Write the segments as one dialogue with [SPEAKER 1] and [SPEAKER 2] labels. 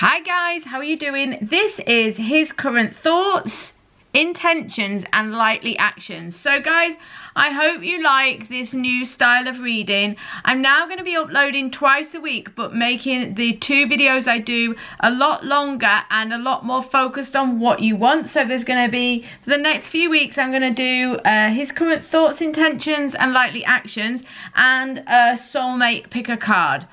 [SPEAKER 1] Hi guys, how are you doing? This is his current thoughts, intentions and likely actions. So guys, I hope you like this new style of reading. I'm now going to be uploading twice a week, but making the 2 videos I do a lot longer and a lot more focused on what you want. So there's going to be, for the next few weeks, I'm going to do his current thoughts, intentions and likely actions, and a soulmate pick a card.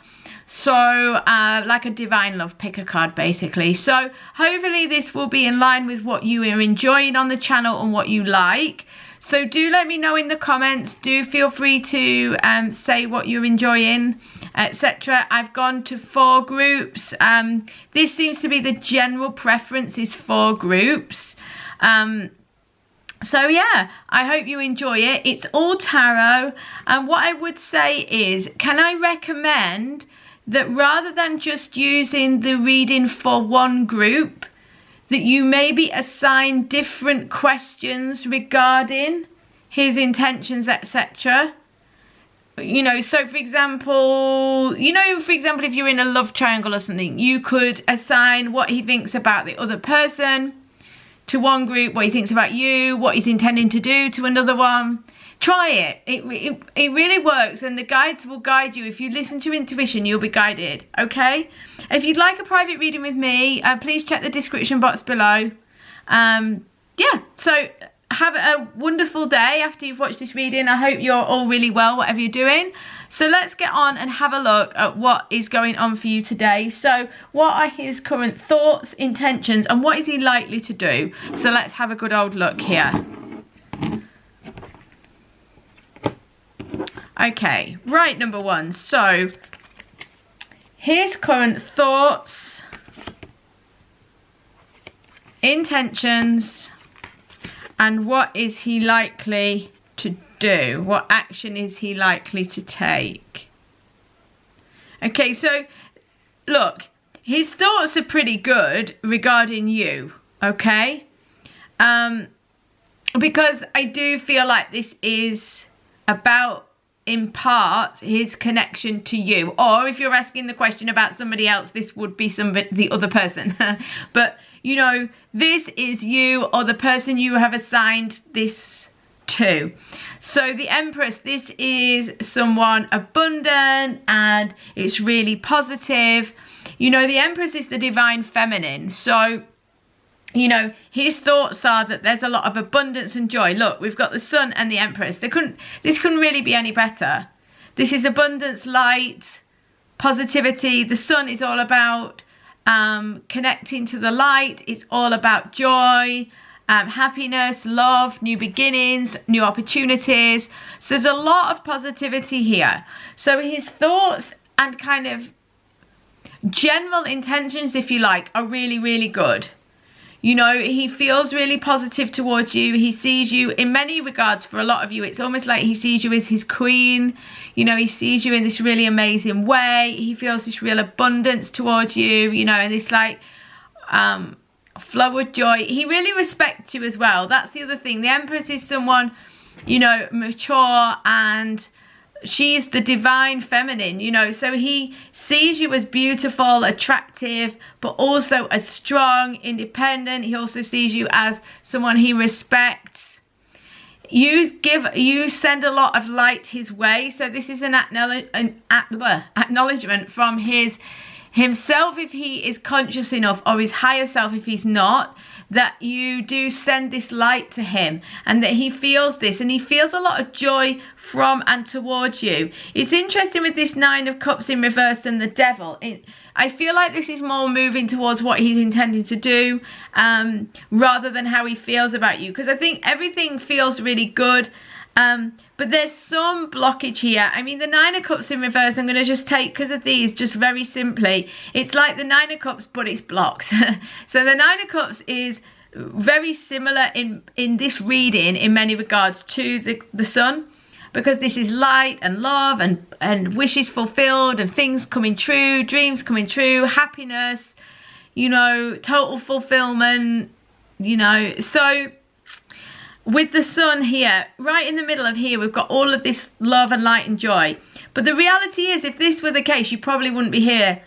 [SPEAKER 1] So like a divine love, pick a card basically. So hopefully this will be in line with what you are enjoying on the channel and what you like. So do let me know in the comments. Do feel free to say what you're enjoying, etc. I've gone to 4 groups. This seems to be the general preference, is 4 groups. So yeah, I hope you enjoy it. It's all tarot, and what I would say is, can I recommend that rather than just using the reading for one group, that you maybe assign different questions regarding his intentions, etc. You know, so for example, if you're in a love triangle or something, you could assign what he thinks about the other person to one group, what he thinks about you, what he's intending to do to another one. Try it. It really works, and the guides will guide you. If you listen to your intuition, you'll be guided, okay? If you'd like a private reading with me, please check the description box below. Yeah, so have a wonderful day after you've watched this reading. I hope you're all really well, whatever you're doing. So let's get on and have a look at what is going on for you today. So what are his current thoughts, intentions, and what is he likely to do? So let's have a good old look here. Okay, right, number 1. So his current thoughts, intentions, and what is he likely to do? What action is he likely to take? Okay, so look, his thoughts are pretty good regarding you, okay? Because I do feel like this is about, in part, his connection to you. Or if you're asking the question about somebody else, this would be the other person. But you know, this is you or the person you have assigned this to. So the Empress, this is someone abundant and it's really positive. You know, the Empress is the divine feminine. So you know, his thoughts are that there's a lot of abundance and joy. Look, we've got the Sun and the Empress. This couldn't really be any better. This is abundance, light, positivity. The Sun is all about connecting to the light. It's all about joy, happiness, love, new beginnings, new opportunities. So there's a lot of positivity here. So his thoughts and kind of general intentions, if you like, are really, really good. You know, he feels really positive towards you. He sees you in many regards. For a lot of you, it's almost like he sees you as his queen. You know, he sees you in this really amazing way. He feels this real abundance towards you, you know, and this like flow of joy. He really respects you as well. That's the other thing. The Empress is someone, you know, mature, and she's the divine feminine, you know, so he sees you as beautiful, attractive, but also as strong, independent. He also sees you as someone he respects. You send a lot of light his way. So this is an acknowledgement from himself, if he is conscious enough, or his higher self if he's not, that you do send this light to him, and that he feels this, and he feels a lot of joy from and towards you. It's interesting with this 9 of Cups in reverse and the Devil. I feel like this is more moving towards what he's intending to do, rather than how he feels about you, because I think everything feels really good. But there's some blockage here. I mean, the 9 of Cups in reverse, I'm going to just take, because of these, just very simply, it's like the 9 of Cups, but it's blocked. So the 9 of Cups is very similar in this reading in many regards to the Sun, because this is light and love and wishes fulfilled and things coming true, dreams coming true, happiness, you know, total fulfillment, you know. So with the Sun here, right in the middle of here, we've got all of this love and light and joy. But the reality is, if this were the case, you probably wouldn't be here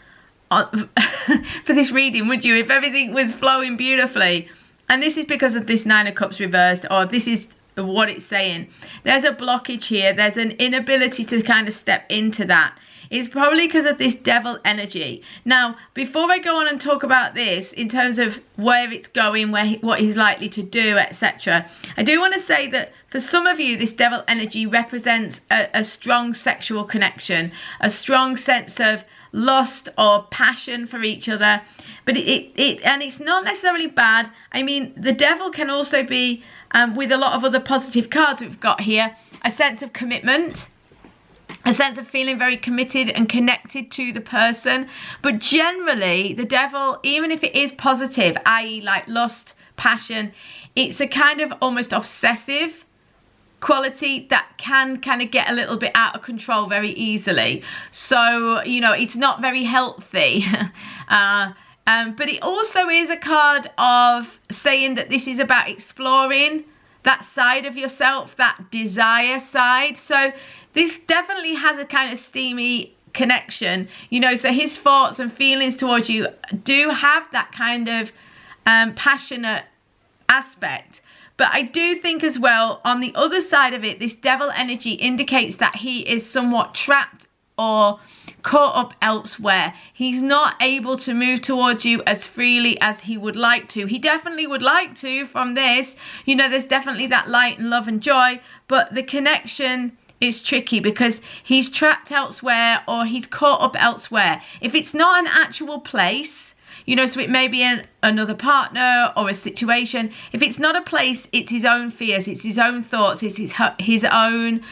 [SPEAKER 1] for this reading, would you? If everything was flowing beautifully. And this is because of this Nine of Cups reversed, or this is what it's saying. There's a blockage here. There's an inability to kind of step into that. It's probably because of this Devil energy. Now, before I go on and talk about this in terms of where it's going, what he's likely to do, etc., I do want to say that for some of you, this Devil energy represents a strong sexual connection, a strong sense of lust or passion for each other. But and it's not necessarily bad. I mean, the Devil can also be, with a lot of other positive cards we've got here, a sense of commitment, a sense of feeling very committed and connected to the person. But generally, the Devil, even if it is positive, i.e. like lust, passion, it's a kind of almost obsessive quality that can kind of get a little bit out of control very easily. So, you know, it's not very healthy. But it also is a card of saying that this is about exploring that side of yourself, that desire side. So this definitely has a kind of steamy connection, you know, so his thoughts and feelings towards you do have that kind of passionate aspect. But I do think as well, on the other side of it, this Devil energy indicates that he is somewhat trapped or caught up elsewhere. He's not able to move towards you as freely as he would like to. He definitely would like to from this. You know, there's definitely that light and love and joy, but the connection is tricky because he's trapped elsewhere or he's caught up elsewhere. If it's not an actual place, you know, so it may be another partner or a situation. If it's not a place, it's his own fears, it's his own thoughts, it's his own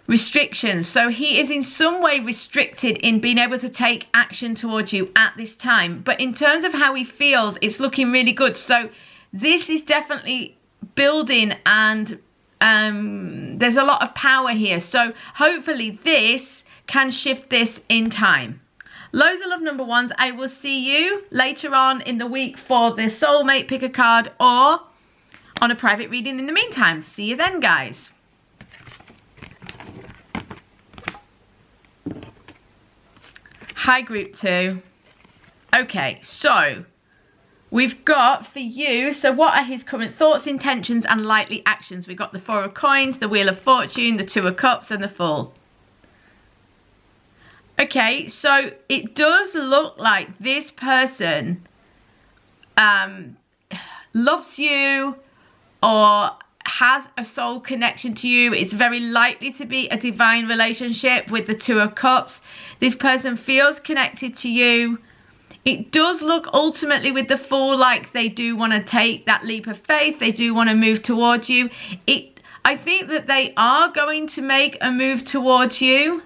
[SPEAKER 1] restrictions. So he is in some way restricted in being able to take action towards you at this time. But in terms of how he feels, it's looking really good. So this is definitely building, and there's a lot of power here. So hopefully this can shift this in time. Loads of love, number ones. I will see you later on in the week for the soulmate pick a card or on a private reading in the meantime. See you then, guys. Hi, group 2. Okay, so we've got for you, so what are his current thoughts, intentions and likely actions? We've got the Four of Coins, the Wheel of Fortune, the Two of Cups and the Fool. Okay, so it does look like this person loves you or has a soul connection to you. It's very likely to be a divine relationship with the Two of Cups. This person feels connected to you. It does look ultimately with the Fool like they do want to take that leap of faith. They do want to move towards you. I think that they are going to make a move towards you.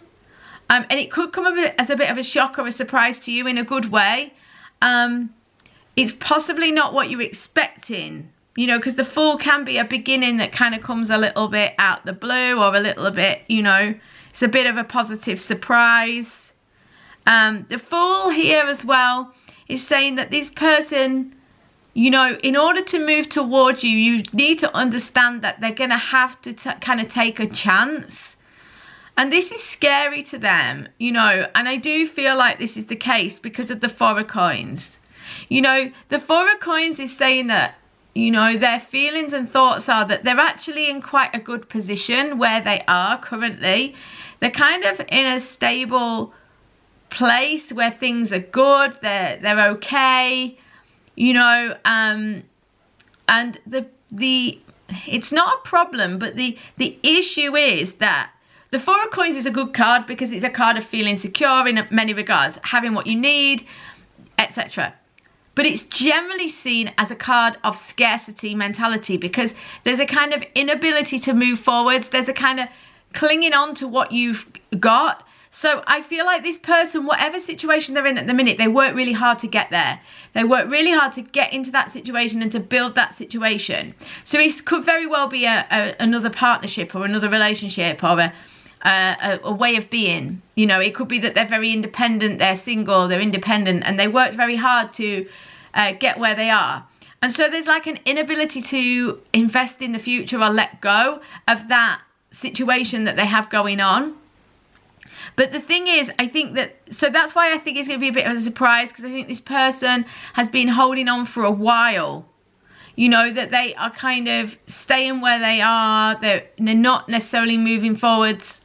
[SPEAKER 1] And it could come as a bit of a shock or a surprise to you in a good way. It's possibly not what you're expecting, you know, because the Fool can be a beginning that kind of comes a little bit out the blue or a little bit, you know, it's a bit of a positive surprise. The Fool here as well is saying that this person, you know, in order to move towards you, you need to understand that they're going to have to kind of take a chance. And this is scary to them, you know, and I do feel like this is the case because of the Four of Coins. You know, the Four of Coins is saying that, you know, their feelings and thoughts are that they're actually in quite a good position where they are currently. They're kind of in a stable place where things are good, they're okay, you know, and it's not a problem, but the issue is that the Four of Coins is a good card because it's a card of feeling secure in many regards, having what you need, etc. But it's generally seen as a card of scarcity mentality because there's a kind of inability to move forwards. There's a kind of clinging on to what you've got. So I feel like this person, whatever situation they're in at the minute, they work really hard to get there. They work really hard to get into that situation and to build that situation. So it could very well be another partnership or another relationship or a way of being. You know, it could be that they're very independent, they're single, they're independent, and they worked very hard to get where they are. And so there's like an inability to invest in the future or let go of that situation that they have going on. But the thing is, I think that So that's why I think it's going to be a bit of a surprise, because I think this person has been holding on for a while. You know, that they are kind of staying where they are. They're not necessarily moving forwards,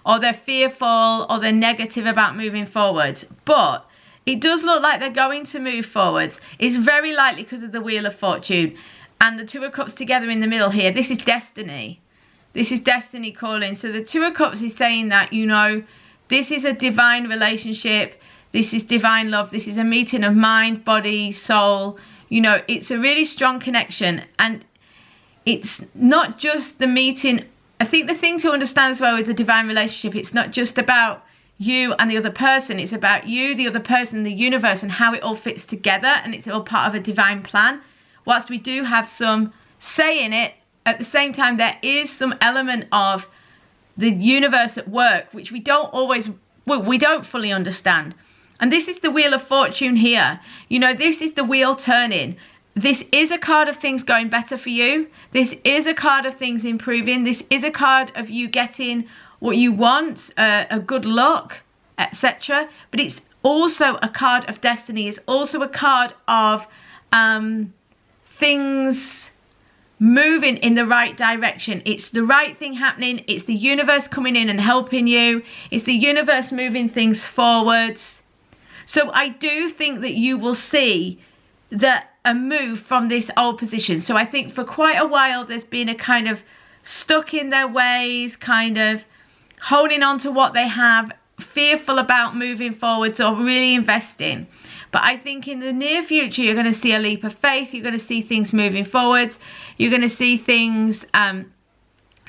[SPEAKER 1] or they're fearful, or they're negative about moving forwards. But it does look like they're going to move forwards. It's very likely because of the Wheel of Fortune. And the Two of Cups together in the middle here. This is destiny. This is destiny calling. So the Two of Cups is saying that, you know, this is a divine relationship. This is divine love. This is a meeting of mind, body, soul. You know, it's a really strong connection. And it's not just the meeting. I think the thing to understand as well with the divine relationship, it's not just about you and the other person. It's about you, the other person, the universe, and how it all fits together. And it's all part of a divine plan. Whilst we do have some say in it, at the same time, there is some element of the universe at work, which we don't always, well, we don't fully understand. And this is the Wheel of Fortune here. You know, this is the wheel turning. This is a card of things going better for you. This is a card of things improving. This is a card of you getting what you want, a good luck, etc. But it's also a card of destiny. It's also a card of things moving in the right direction. It's the right thing happening. It's the universe coming in and helping you. It's the universe moving things forwards. So I do think that you will see that a move from this old position. So I think for quite a while there's been a kind of stuck in their ways, kind of holding on to what they have, fearful about moving forwards or really investing. But I think in the near future, you're going to see a leap of faith. You're going to see things moving forwards. You're going to see things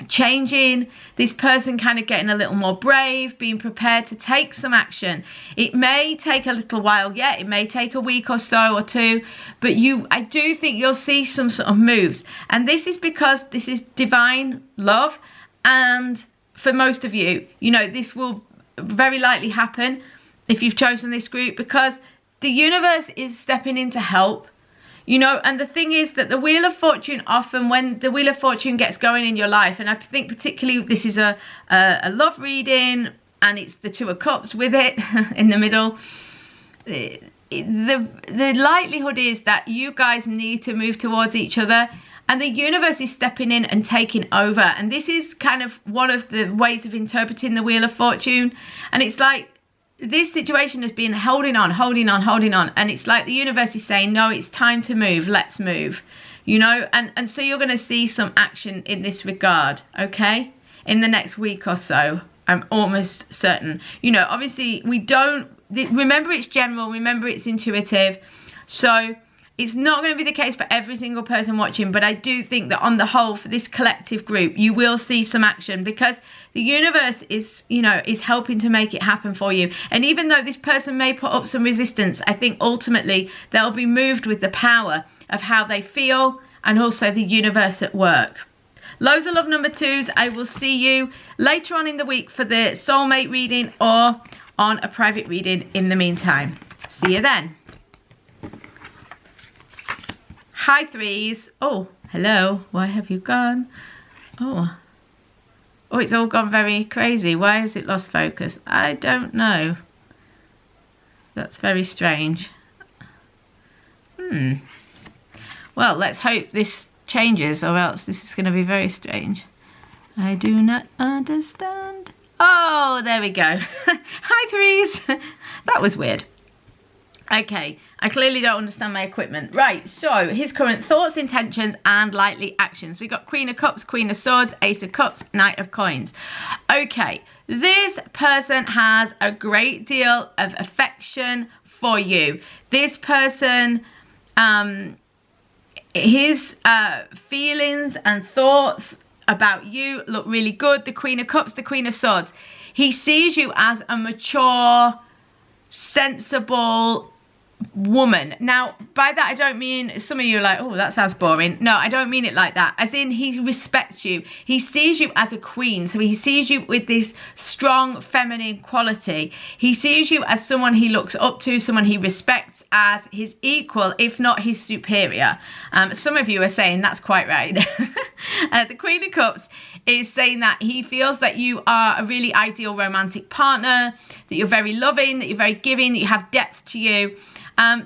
[SPEAKER 1] changing. This person kind of getting a little more brave, being prepared to take some action. It may take a little while yet. It may take a week or so or two. But I do think you'll see some sort of moves. And this is because this is divine love. And for most of you, you know, this will very likely happen if you've chosen this group, because the universe is stepping in to help, you know. And the thing is that the Wheel of Fortune, often when the Wheel of Fortune gets going in your life, and I think particularly this is a love reading and it's the Two of Cups with it in the middle, the likelihood is that you guys need to move towards each other, and the universe is stepping in and taking over. And this is kind of one of the ways of interpreting the Wheel of Fortune. And it's like this situation has been holding on. And it's like the universe is saying, no, it's time to move. Let's move, you know. And so you're going to see some action in this regard, okay, in the next week or so. I'm almost certain. You know, obviously we don't, remember it's general, remember it's intuitive. So it's not going to be the case for every single person watching, but I do think that on the whole, for this collective group, you will see some action, because the universe is, you know, is helping to make it happen for you. And even though this person may put up some resistance, I think ultimately they'll be moved with the power of how they feel and also the universe at work. Loads of love, number twos. I will see you later on in the week for the soulmate reading or on a private reading in the meantime. See you then. Hi threes. Oh, hello. Why have you gone? Oh, it's all gone very crazy. Why has it lost focus? I don't know. That's very strange. Well, let's hope this changes, or else this is going to be very strange. I do not understand. Oh, there we go. Hi threes. That was weird. Okay, I clearly don't understand my equipment. Right, so his current thoughts, intentions, and likely actions. We got Queen of Cups, Queen of Swords, Ace of Cups, Knight of Coins. Okay, this person has a great deal of affection for you. This person, his feelings and thoughts about you look really good. The Queen of Cups, the Queen of Swords. He sees you as a mature, sensible, woman. Now, by that I don't mean, some of you are like, oh, that sounds boring. No, I don't mean it like that. As in, he respects you. He sees you as a queen. So he sees you with this strong feminine quality. He sees you as someone he looks up to, someone he respects as his equal, if not his superior. Some of you are saying that's quite right. The Queen of Cups is saying that he feels that you are a really ideal romantic partner, that you're very loving, that you're very giving, that you have depth to you.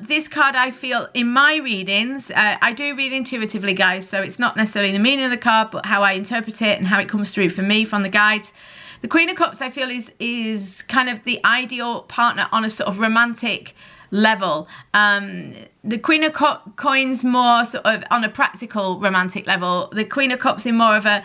[SPEAKER 1] This card, I feel, in my readings, I do read intuitively, guys, so it's not necessarily the meaning of the card, but how I interpret it and how it comes through for me from the guides. The Queen of Cups, I feel, is kind of the ideal partner on a sort of romantic level. The Queen of Coins more sort of on a practical romantic level. The Queen of Cups in more of a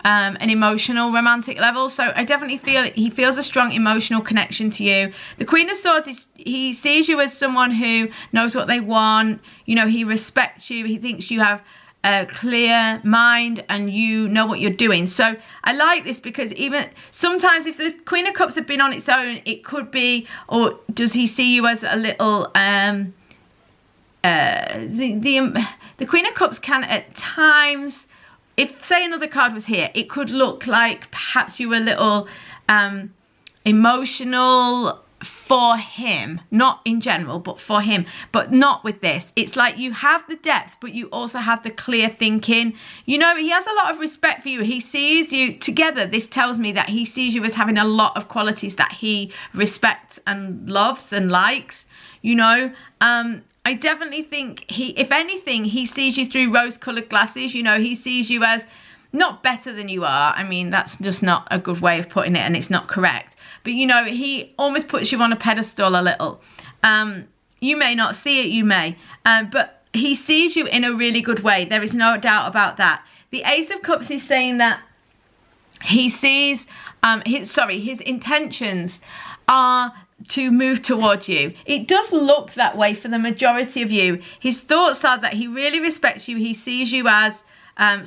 [SPEAKER 1] an emotional romantic level. So I definitely feel he feels a strong emotional connection to you. The Queen of Swords, he sees you as someone who knows what they want. You know, he respects you. He thinks you have a clear mind and you know what you're doing. So I like this because even sometimes if the Queen of Cups had been on its own, it could be, or does he see you as a little the Queen of Cups can at times, if say another card was here, it could look like perhaps you were a little emotional for him, not in general, but for him, but not with this. It's like you have the depth, but you also have the clear thinking. You know, he has a lot of respect for you. He sees you together. This tells me that he sees you as having a lot of qualities that he respects and loves and likes, you know. I definitely think if anything, he sees you through rose-colored glasses. You know, he sees you as not better than you are. I mean, that's just not a good way of putting it, and it's not correct. But, you know, he almost puts you on a pedestal a little. You may not see it, you may. But he sees you in a really good way. There is no doubt about that. The Ace of Cups is saying that he sees, his intentions are to move towards you. It does look that way for the majority of you. His thoughts are that he really respects you. He sees you as a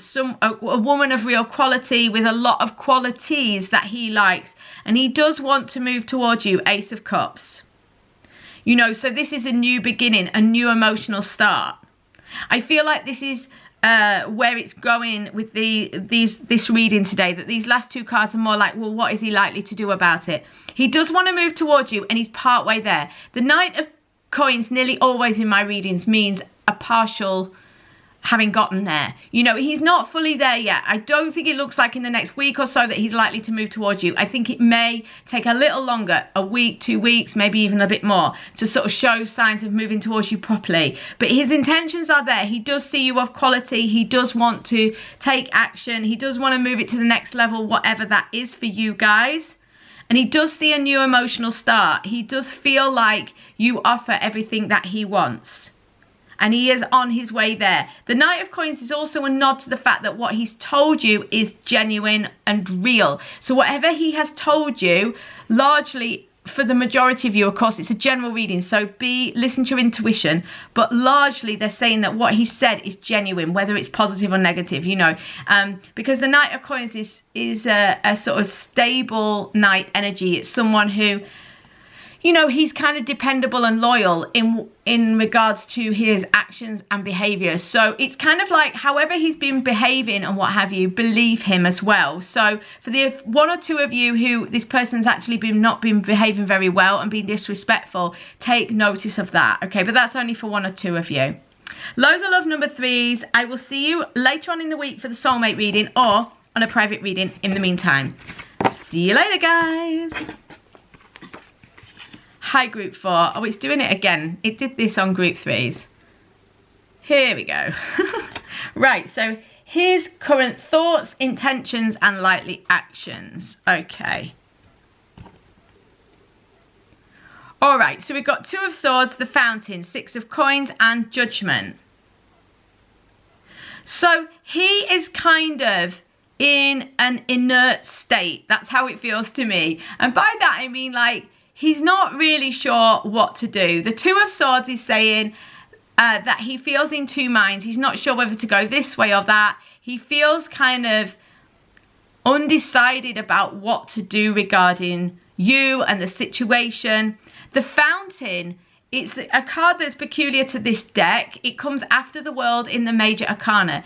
[SPEAKER 1] woman of real quality with a lot of qualities that he likes, and he does want to move towards you. Ace of Cups, you know, so this is a new beginning, a new emotional start. I feel like this is where it's going with this reading today, that these last two cards are more like, well, what is he likely to do about it? He does want to move towards you, and he's part way there. The Knight of Coins nearly always in my readings means a partial having gotten there. You know, he's not fully there yet. I don't think it looks like in the next week or so that he's likely to move towards you. I think it may take a little longer, a week, 2 weeks, maybe even a bit more, to sort of show signs of moving towards you properly. But his intentions are there. He does see you of quality. He does want to take action. He does want to move it to the next level, whatever that is for you guys. And he does see a new emotional start. He does feel like you offer everything that he wants. And he is on his way there. The Knight of Coins is also a nod to the fact that what he's told you is genuine and real. So whatever he has told you, largely for the majority of you, of course, it's a general reading, so listen to your intuition, but largely they're saying that what he said is genuine, whether it's positive or negative, you know, because the Knight of Coins is a sort of stable knight energy. It's someone who, you know, he's kind of dependable and loyal in regards to his actions and behaviours. So it's kind of like however he's been behaving and what have you, believe him as well. So for the one or two of you who this person's actually not been behaving very well and being disrespectful, take notice of that, okay? But that's only for one or two of you. Loads of love, number threes. I will see you later on in the week for the soulmate reading or on a private reading in the meantime. See you later, guys. Hi, group 4. Oh, it's doing it again. It did this on group 3s. Here we go. Right, so here's current thoughts, intentions, and likely actions. Okay. All right, so we've got 2 of Swords, the Fountain, 6 of Coins, and Judgment. So he is kind of in an inert state. That's how it feels to me. And by that, I mean, like, he's not really sure what to do. The 2 of Swords is saying that he feels in two minds. He's not sure whether to go this way or that. He feels kind of undecided about what to do regarding you and the situation. The Fountain it's a card that's peculiar to this deck. It comes after the World in the Major Arcana.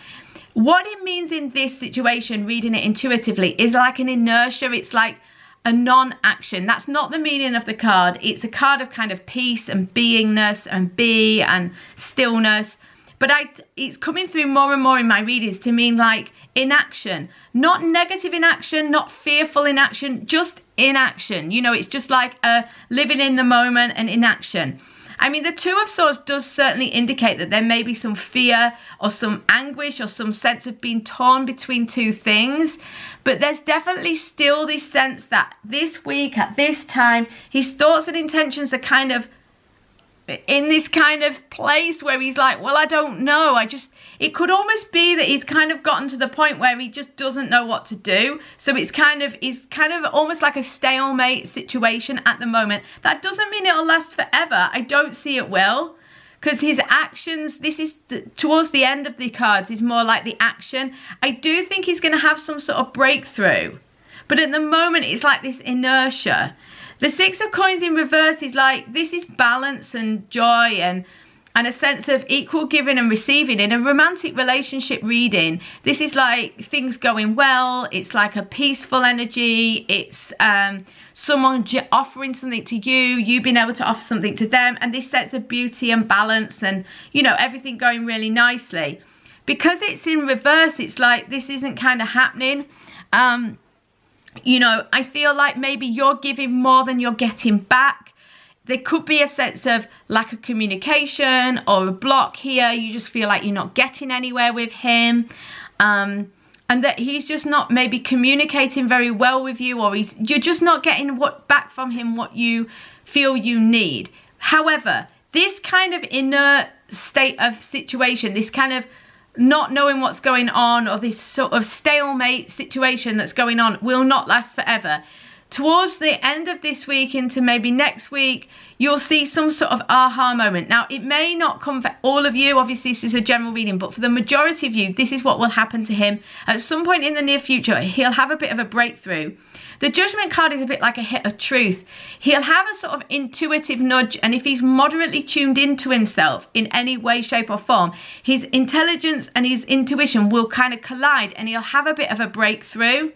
[SPEAKER 1] What it means in this situation, reading it intuitively, is like an inertia. It's like a non-action. That's not the meaning of the card. It's a card of kind of peace and beingness and be and stillness. But it's coming through more and more in my readings to mean like inaction. Not negative inaction, not fearful inaction, just inaction. You know, it's just like living in the moment and inaction. I mean, the Two of Swords does certainly indicate that there may be some fear or some anguish or some sense of being torn between two things. But there's definitely still this sense that this week, at this time, his thoughts and intentions are kind of in this kind of place where he's like, well, I don't know. It could almost be that he's kind of gotten to the point where he just doesn't know what to do. So it's kind of almost like a stalemate situation at the moment. That doesn't mean it'll last forever. I don't see it will, because his actions, towards the end of the cards, is more like the action. I do think he's going to have some sort of breakthrough, but at the moment it's like this inertia. The Six of Coins in reverse is like, this is balance and joy and a sense of equal giving and receiving. In a romantic relationship reading, this is like things going well. It's like a peaceful energy. It's someone offering something to you, you being able to offer something to them, and this sense of beauty and balance and, you know, everything going really nicely. Because it's in reverse, it's like this isn't kind of happening. You know, I feel like maybe you're giving more than you're getting back. There could be a sense of lack of communication or a block here. You just feel like you're not getting anywhere with him. And that he's just not maybe communicating very well with you, or you're just not getting back from him what you feel you need. However, this kind of inert state of situation, this kind of not knowing what's going on, or this sort of stalemate situation that's going on, will not last forever. Towards the end of this week into maybe next week, you'll see some sort of aha moment. Now, it may not come for all of you. Obviously, this is a general reading, but for the majority of you, this is what will happen to him. At some point in the near future, he'll have a bit of a breakthrough. The Judgment card is a bit like a hit of truth. He'll have a sort of intuitive nudge, and if he's moderately tuned into himself in any way, shape or form, his intelligence and his intuition will kind of collide, and he'll have a bit of a breakthrough.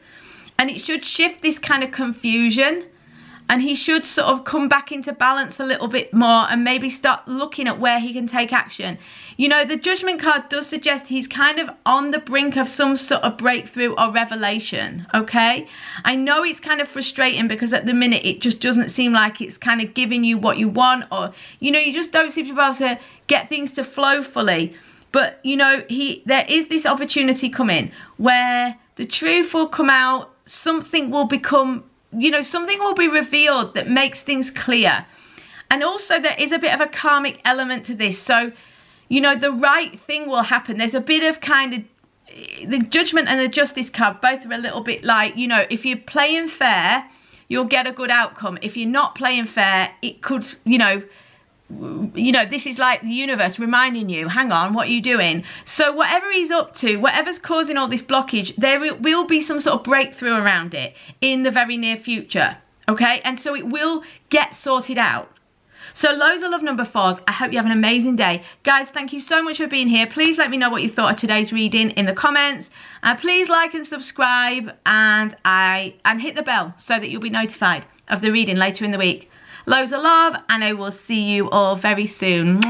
[SPEAKER 1] And it should shift this kind of confusion, and he should sort of come back into balance a little bit more and maybe start looking at where he can take action. You know, the Judgment card does suggest he's kind of on the brink of some sort of breakthrough or revelation, okay? I know it's kind of frustrating because at the minute it just doesn't seem like it's kind of giving you what you want, or, you know, you just don't seem to be able to get things to flow fully. But, you know, there is this opportunity coming where the truth will come out. Something will become, you know, something will be revealed that makes things clear. And also there is a bit of a karmic element to this. So, you know, the right thing will happen. There's a bit of kind of, the Judgment and the Justice card both are a little bit like, you know, if you're playing fair, you'll get a good outcome. If you're not playing fair, it could, you know, this is like the universe reminding you, hang on, what are you doing? So whatever he's up to, whatever's causing all this blockage, there will be some sort of breakthrough around it in the very near future, okay? And so it will get sorted out. So loads of love, number 4s. I hope you have an amazing day. Guys, thank you so much for being here. Please let me know what you thought of today's reading in the comments. Please like and subscribe, and hit the bell so that you'll be notified of the reading later in the week. Loads of love, and I will see you all very soon.